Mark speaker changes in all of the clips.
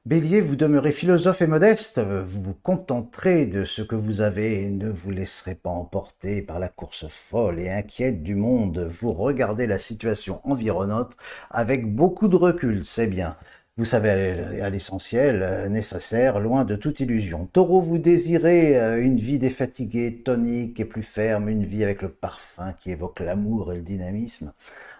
Speaker 1: Bélier, vous demeurez philosophe et modeste, vous vous contenterez de ce que vous avez et ne vous laisserez pas emporter par la course folle et inquiète du monde. Vous regardez la situation environnante avec beaucoup de recul, c'est bien. Vous savez aller à l'essentiel, nécessaire, loin de toute illusion. Taureau, vous désirez une vie défatiguée, tonique et plus ferme, une vie avec le parfum qui évoque l'amour et le dynamisme.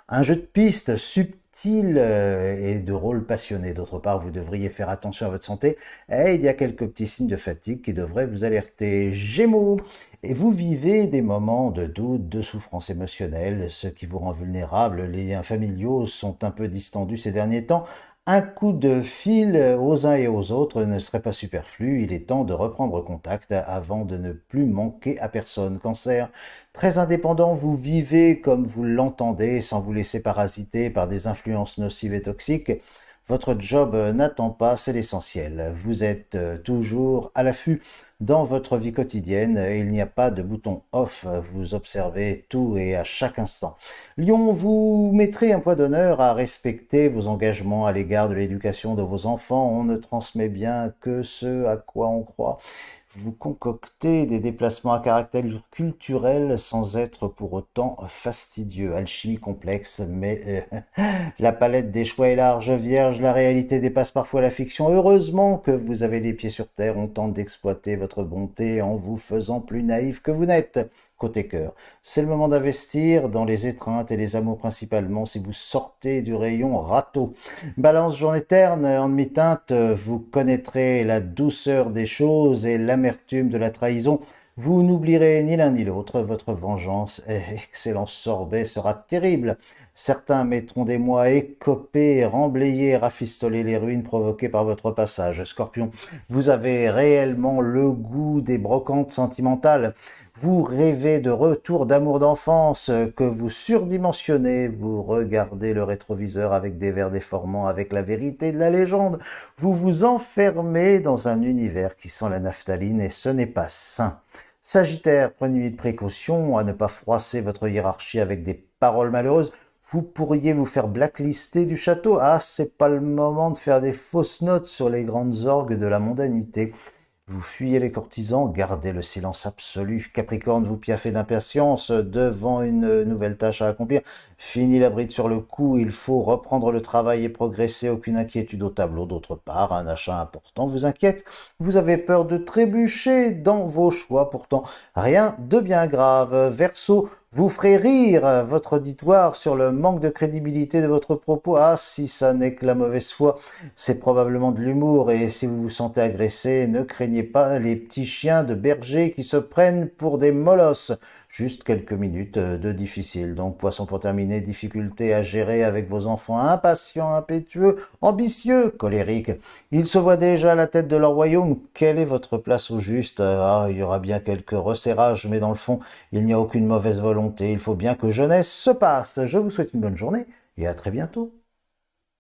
Speaker 1: Un jeu de pistes subtil et de rôle passionné. D'autre part, vous devriez faire attention à votre santé et il y a quelques petits signes de fatigue qui devraient vous alerter. Gémeaux, et vous vivez des moments de doute, de souffrance émotionnelle, ce qui vous rend vulnérable. Les liens familiaux sont un peu distendus ces derniers temps. Un coup de fil aux uns et aux autres ne serait pas superflu. Il est temps de reprendre contact avant de ne plus manquer à personne. Cancer, très indépendant, vous vivez comme vous l'entendez, sans vous laisser parasiter par des influences nocives et toxiques. Votre job n'attend pas, c'est l'essentiel. Vous êtes toujours à l'affût dans votre vie quotidienne. Il n'y a pas de bouton off. Vous observez tout et à chaque instant. Lion, vous mettrez un point d'honneur à respecter vos engagements à l'égard de l'éducation de vos enfants. On ne transmet bien que ce à quoi on croit. Vous concoctez des déplacements à caractère culturel sans être pour autant fastidieux. Alchimie complexe, mais la palette des choix est large, vierge, la réalité dépasse parfois la fiction. Heureusement que vous avez les pieds sur terre, on tente d'exploiter votre bonté en vous faisant plus naïf que vous n'êtes. Côté cœur, c'est le moment d'investir dans les étreintes et les amours principalement si vous sortez du rayon râteau. Balance, journée terne, en demi-teinte, vous connaîtrez la douceur des choses et l'amertume de la trahison. Vous n'oublierez ni l'un ni l'autre, votre vengeance, excellent sorbet, sera terrible. Certains mettront des mois à écoper, remblayer, rafistoler les ruines provoquées par votre passage. Scorpion, vous avez réellement le goût des brocantes sentimentales. Vous rêvez de retour d'amour d'enfance que vous surdimensionnez, vous regardez le rétroviseur avec des verres déformants, avec la vérité de la légende, vous vous enfermez dans un univers qui sent la naphtaline et ce n'est pas sain. Sagittaire, prenez de précaution à ne pas froisser votre hiérarchie avec des paroles malheureuses. Vous pourriez vous faire blacklister du château. Ah, c'est pas le moment de faire des fausses notes sur les grandes orgues de la mondanité. Vous fuyez les courtisans, gardez le silence absolu. Capricorne, vous piaffez d'impatience devant une nouvelle tâche à accomplir. Fini la bride sur le cou, il faut reprendre le travail et progresser. Aucune inquiétude au tableau. D'autre part, un achat important vous inquiète. Vous avez peur de trébucher dans vos choix. Pourtant, rien de bien grave. Verseau, vous ferez rire votre auditoire sur le manque de crédibilité de votre propos. Ah, si ça n'est que la mauvaise foi, c'est probablement de l'humour et si vous vous sentez agressé, ne craignez pas les petits chiens de berger qui se prennent pour des molosses. Juste quelques minutes de difficile. Donc, poisson pour terminer, difficulté à gérer avec vos enfants impatients, impétueux, ambitieux, colériques. Ils se voient déjà à la tête de leur royaume. Quelle est votre place au juste? Ah, il y aura bien quelques resserrages, mais dans le fond, il n'y a aucune mauvaise volonté. Il faut bien que jeunesse se passe. Je vous souhaite une bonne journée et à très bientôt.